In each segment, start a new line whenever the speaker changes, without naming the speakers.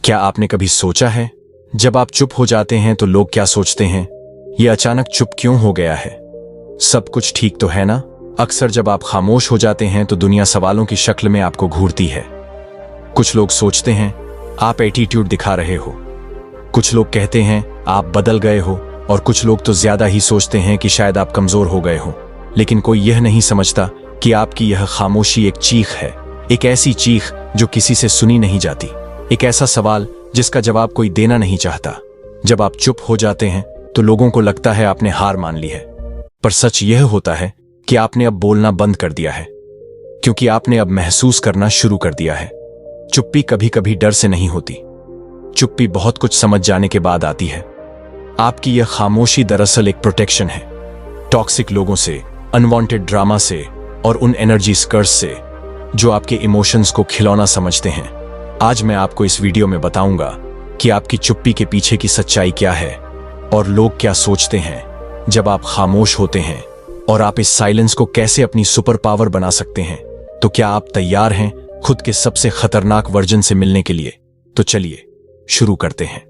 क्या आपने कभी सोचा है, जब आप चुप हो जाते हैं तो लोग क्या सोचते हैं? ये अचानक चुप क्यों हो गया है? सब कुछ ठीक तो है ना? अक्सर जब आप खामोश हो जाते हैं तो दुनिया सवालों की शक्ल में आपको घूरती है। कुछ लोग सोचते हैं आप एटीट्यूड दिखा रहे हो, कुछ लोग कहते हैं आप बदल गए हो, और कुछ लोग तो ज्यादा ही सोचते हैं कि शायद आप कमजोर हो गए हो। लेकिन कोई यह नहीं समझता कि आपकी यह खामोशी एक चीख है, एक ऐसी चीख जो किसी से सुनी नहीं जाती, एक ऐसा सवाल जिसका जवाब कोई देना नहीं चाहता। जब आप चुप हो जाते हैं तो लोगों को लगता है आपने हार मान ली है, पर सच यह होता है कि आपने अब बोलना बंद कर दिया है, क्योंकि आपने अब महसूस करना शुरू कर दिया है। चुप्पी कभी कभी डर से नहीं होती, चुप्पी बहुत कुछ समझ जाने के बाद आती है। आपकी यह खामोशी दरअसल एक प्रोटेक्शन है, टॉक्सिक लोगों से, अनवांटेड ड्रामा से और उन एनर्जी स्कर्स से जो आपके इमोशंस को खिलौना समझते हैं। आज मैं आपको इस वीडियो में बताऊंगा कि आपकी चुप्पी के पीछे की सच्चाई क्या है और लोग क्या सोचते हैं जब आप खामोश होते हैं, और आप इस साइलेंस को कैसे अपनी सुपर पावर बना सकते हैं। तो क्या आप तैयार हैं खुद के सबसे खतरनाक वर्जन से मिलने के लिए? तो चलिए शुरू करते हैं।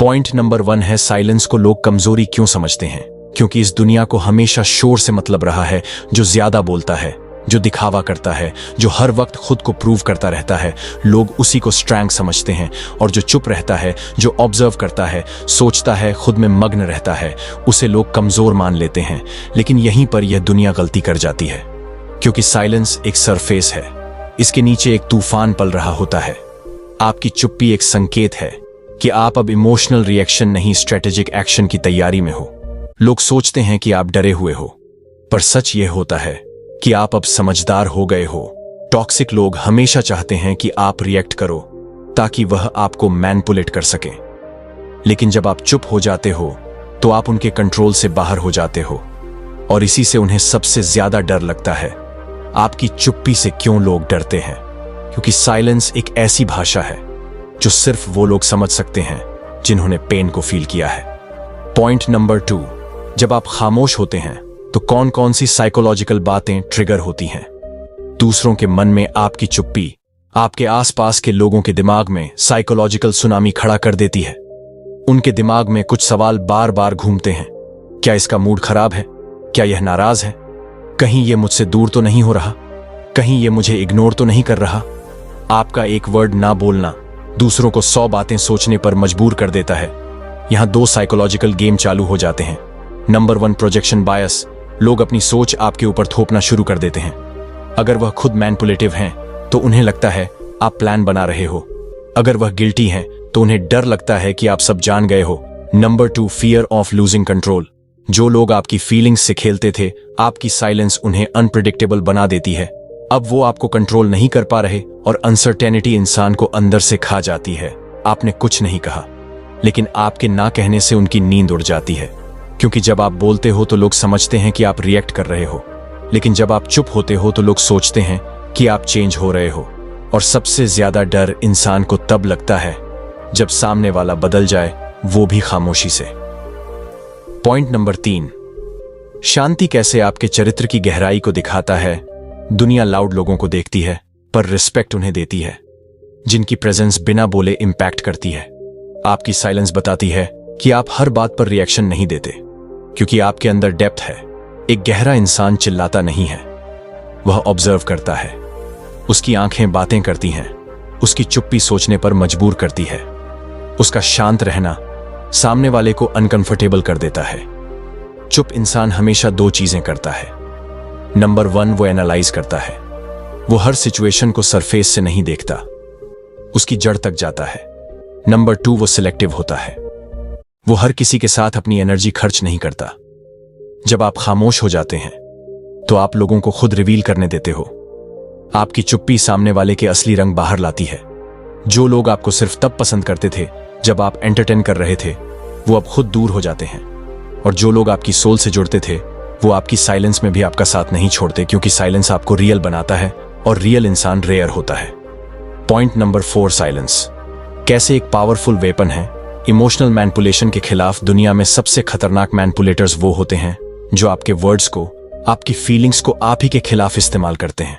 पॉइंट नंबर 1 है, साइलेंस को लोग कमजोरी क्यों समझते हैं? क्योंकि इस दुनिया को हमेशा शोर से मतलब रहा है। जो ज्यादा बोलता है, जो दिखावा करता है, जो हर वक्त खुद को प्रूव करता रहता है, लोग उसी को स्ट्रेंथ समझते हैं। और जो चुप रहता है, जो ऑब्जर्व करता है, सोचता है, खुद में मग्न रहता है, उसे लोग कमजोर मान लेते हैं। लेकिन यहीं पर यह दुनिया गलती कर जाती है, क्योंकि साइलेंस एक सरफेस है, इसके नीचे एक तूफान पल रहा होता है। आपकी चुप्पी एक संकेत है कि आप अब इमोशनल रिएक्शन नहीं, स्ट्रेटेजिक एक्शन की तैयारी में हो। लोग सोचते हैं कि आप डरे हुए हो, पर सच यह होता है कि आप अब समझदार हो गए हो। टॉक्सिक लोग हमेशा चाहते हैं कि आप रिएक्ट करो ताकि वह आपको मैनिपुलेट कर सकें। लेकिन जब आप चुप हो जाते हो तो आप उनके कंट्रोल से बाहर हो जाते हो, और इसी से उन्हें सबसे ज्यादा डर लगता है। आपकी चुप्पी से क्यों लोग डरते हैं? क्योंकि साइलेंस एक ऐसी भाषा है जो सिर्फ वो लोग समझ सकते हैं जिन्होंने पेन को फील किया है। पॉइंट नंबर 2, जब आप खामोश होते हैं तो कौन कौन सी साइकोलॉजिकल बातें ट्रिगर होती हैं? दूसरों के मन में आपकी चुप्पी आपके आसपास के लोगों के दिमाग में साइकोलॉजिकल सुनामी खड़ा कर देती है। उनके दिमाग में कुछ सवाल बार बार घूमते हैं। क्या इसका मूड खराब है? क्या यह नाराज है? कहीं यह मुझसे दूर तो नहीं हो रहा? कहीं यह मुझे इग्नोर तो नहीं कर रहा? आपका एक वर्ड ना बोलना दूसरों को 100 बातें सोचने पर मजबूर कर देता है। यहां 2 साइकोलॉजिकल गेम चालू हो जाते हैं। नंबर 1, प्रोजेक्शन बायस। लोग अपनी सोच आपके ऊपर थोपना शुरू कर देते हैं। अगर वह खुद मैनिपुलेटिव हैं तो उन्हें लगता है आप प्लान बना रहे हो। अगर वह गिल्टी हैं तो उन्हें डर लगता है कि आप सब जान गए हो। Number 2, fear of losing control. जो लोग आपकी फीलिंग्स से खेलते थे, आपकी साइलेंस उन्हें अनप्रिडिक्टेबल बना देती है। अब वो आपको कंट्रोल नहीं कर पा रहे, और अनसर्टेनिटी इंसान को अंदर से खा जाती है। आपने कुछ नहीं कहा, लेकिन आपके ना कहने से उनकी नींद उड़ जाती है। क्योंकि जब आप बोलते हो तो लोग समझते हैं कि आप रिएक्ट कर रहे हो, लेकिन जब आप चुप होते हो तो लोग सोचते हैं कि आप चेंज हो रहे हो। और सबसे ज्यादा डर इंसान को तब लगता है जब सामने वाला बदल जाए, वो भी खामोशी से। पॉइंट नंबर 3, शांति कैसे आपके चरित्र की गहराई को दिखाता है। दुनिया लाउड लोगों को देखती है, पर रिस्पेक्ट उन्हें देती है जिनकी प्रेजेंस बिना बोले इंपैक्ट करती है। आपकी साइलेंस बताती है कि आप हर बात पर रिएक्शन नहीं देते, क्योंकि आपके अंदर डेप्थ है। एक गहरा इंसान चिल्लाता नहीं है, वह ऑब्जर्व करता है। उसकी आंखें बातें करती हैं, उसकी चुप्पी सोचने पर मजबूर करती है। उसका शांत रहना सामने वाले को अनकंफर्टेबल कर देता है। चुप इंसान हमेशा 2 चीजें करता है। नंबर 1, वो एनालाइज करता है। वो हर सिचुएशन को सरफेस से नहीं देखता, उसकी जड़ तक जाता है। नंबर 2, वो सिलेक्टिव होता है। वो हर किसी के साथ अपनी एनर्जी खर्च नहीं करता। जब आप खामोश हो जाते हैं तो आप लोगों को खुद रिवील करने देते हो। आपकी चुप्पी सामने वाले के असली रंग बाहर लाती है। जो लोग आपको सिर्फ तब पसंद करते थे जब आप एंटरटेन कर रहे थे, वो अब खुद दूर हो जाते हैं। और जो लोग आपकी सोल से जुड़ते थे, वो आपकी साइलेंस में भी आपका साथ नहीं छोड़ते, क्योंकि साइलेंस आपको रियल बनाता है, और रियल इंसान रेयर होता है। पॉइंट नंबर 4, साइलेंस कैसे एक पावरफुल वेपन है। इमोशनल मैनिपुलेशन के खिलाफ दुनिया में सबसे खतरनाक मैनिपुलेटर्स वो होते हैं जो आपके वर्ड्स को, आपकी फीलिंग्स को आप ही के खिलाफ इस्तेमाल करते हैं।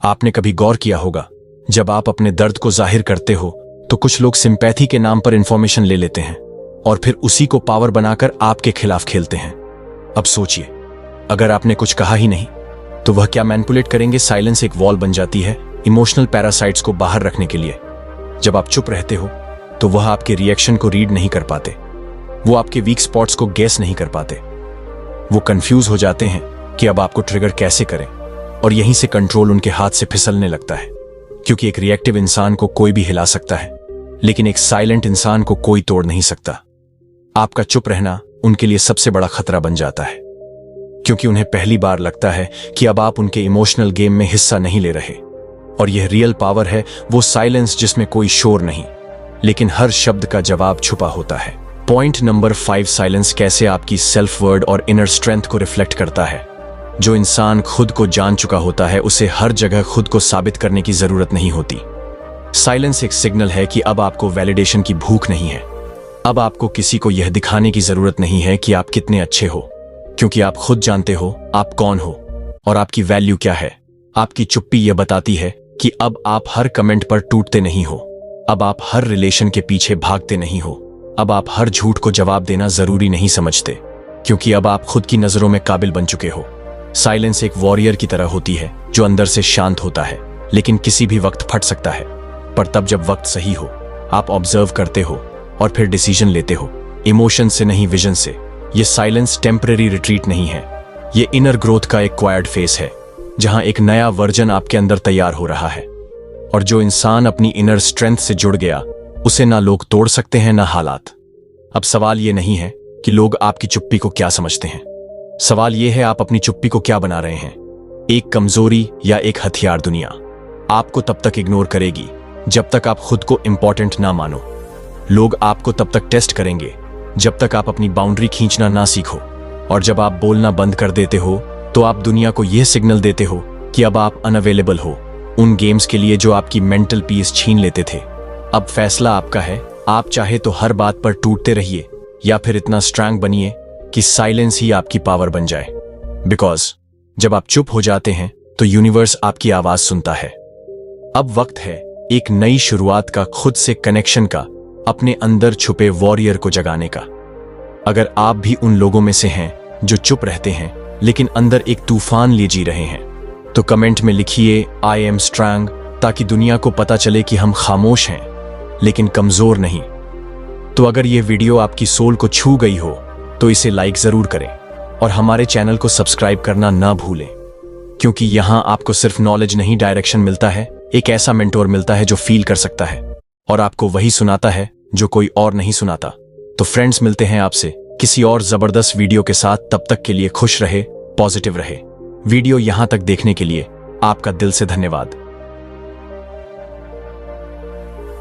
आपने कभी गौर किया होगा, जब आप अपने दर्द को जाहिर करते हो तो कुछ लोग सिंपैथी के नाम पर इंफॉर्मेशन ले लेते हैं और फिर उसी को पावर बनाकर आपके खिलाफ खेलते हैं। अब सोचिए, अगर आपने कुछ कहा ही नहीं तो वह क्या मैनिपुलेट करेंगे। साइलेंस एक वॉल बन जाती है इमोशनल पैरासाइट्स को बाहर रखने के लिए। जब आप चुप रहते हो तो वह आपके रिएक्शन को रीड नहीं कर पाते, वो आपके वीक स्पॉट्स को गेस नहीं कर पाते। वो कंफ्यूज हो जाते हैं कि अब आपको ट्रिगर कैसे करें, और यहीं से कंट्रोल उनके हाथ से फिसलने लगता है। क्योंकि एक रिएक्टिव इंसान को कोई भी हिला सकता है, लेकिन एक साइलेंट इंसान को कोई तोड़ नहीं सकता। आपका चुप रहना उनके लिए सबसे बड़ा खतरा बन जाता है, क्योंकि उन्हें पहली बार लगता है कि अब आप उनके इमोशनल गेम में हिस्सा नहीं ले रहे। और यह रियल पावर है, वो साइलेंस जिसमें कोई शोर नहीं, लेकिन हर शब्द का जवाब छुपा होता है। पॉइंट नंबर 5, साइलेंस कैसे आपकी सेल्फ वर्ड और इनर स्ट्रेंथ को रिफ्लेक्ट करता है। जो इंसान खुद को जान चुका होता है उसे हर जगह खुद को साबित करने की जरूरत नहीं होती। साइलेंस एक सिग्नल है कि अब आपको वैलिडेशन की भूख नहीं है। अब आपको किसी को यह दिखाने की जरूरत नहीं है कि आप कितने अच्छे हो, क्योंकि आप खुद जानते हो आप कौन हो और आपकी वैल्यू क्या है। आपकी चुप्पी यह बताती है कि अब आप हर कमेंट पर टूटते नहीं हो, अब आप हर रिलेशन के पीछे भागते नहीं हो, अब आप हर झूठ को जवाब देना जरूरी नहीं समझते, क्योंकि अब आप खुद की नजरों में काबिल बन चुके हो। साइलेंस एक वॉरियर की तरह होती है जो अंदर से शांत होता है, लेकिन किसी भी वक्त फट सकता है। पर तब जब वक्त सही हो, आप ऑब्जर्व करते हो और फिर डिसीजन लेते हो, इमोशन से नहीं विजन से। ये साइलेंस टेम्परेरी रिट्रीट नहीं है, ये इनर ग्रोथ का एक क्वायर्ड फेस है, जहां एक नया वर्जन आपके अंदर तैयार हो रहा है। और जो इंसान अपनी इनर स्ट्रेंथ से जुड़ गया, उसे ना लोग तोड़ सकते हैं ना हालात। अब सवाल ये नहीं है कि लोग आपकी चुप्पी को क्या समझते हैं, सवाल यह है आप अपनी चुप्पी को क्या बना रहे हैं, एक कमजोरी या एक हथियार। दुनिया आपको तब तक इग्नोर करेगी जब तक आप खुद को इंपॉर्टेंट ना मानो। लोग आपको तब तक टेस्ट करेंगे जब तक आप अपनी बाउंड्री खींचना ना सीखो। और जब आप बोलना बंद कर देते हो तो आप दुनिया को यह सिग्नल देते हो कि अब आप अनअवेलेबल हो उन गेम्स के लिए जो आपकी मेंटल पीस छीन लेते थे। अब फैसला आपका है, आप चाहे तो हर बात पर टूटते रहिए या फिर इतना स्ट्रांग बनिए कि साइलेंस ही आपकी पावर बन जाए। बिकॉज जब आप चुप हो जाते हैं तो यूनिवर्स आपकी आवाज सुनता है। अब वक्त है एक नई शुरुआत का, खुद से कनेक्शन का, अपने अंदर छुपे वॉरियर को जगाने का। अगर आप भी उन लोगों में से हैं जो चुप रहते हैं लेकिन अंदर एक तूफान लिए जी रहे हैं, तो कमेंट में लिखिए आई एम स्ट्रांग, ताकि दुनिया को पता चले कि हम खामोश हैं लेकिन कमजोर नहीं। तो अगर यह वीडियो आपकी सोल को छू गई हो तो इसे लाइक जरूर करें और हमारे चैनल को सब्सक्राइब करना ना भूलें, क्योंकि यहां आपको सिर्फ नॉलेज नहीं डायरेक्शन मिलता है, एक ऐसा मेंटोर मिलता है जो फील कर सकता है और आपको वही सुनाता है जो कोई और नहीं सुनाता। तो फ्रेंड्स, मिलते हैं आपसे किसी और जबरदस्त वीडियो के साथ। तब तक के लिए खुश रहे, पॉजिटिव रहे। वीडियो यहां तक देखने के लिए आपका दिल से धन्यवाद।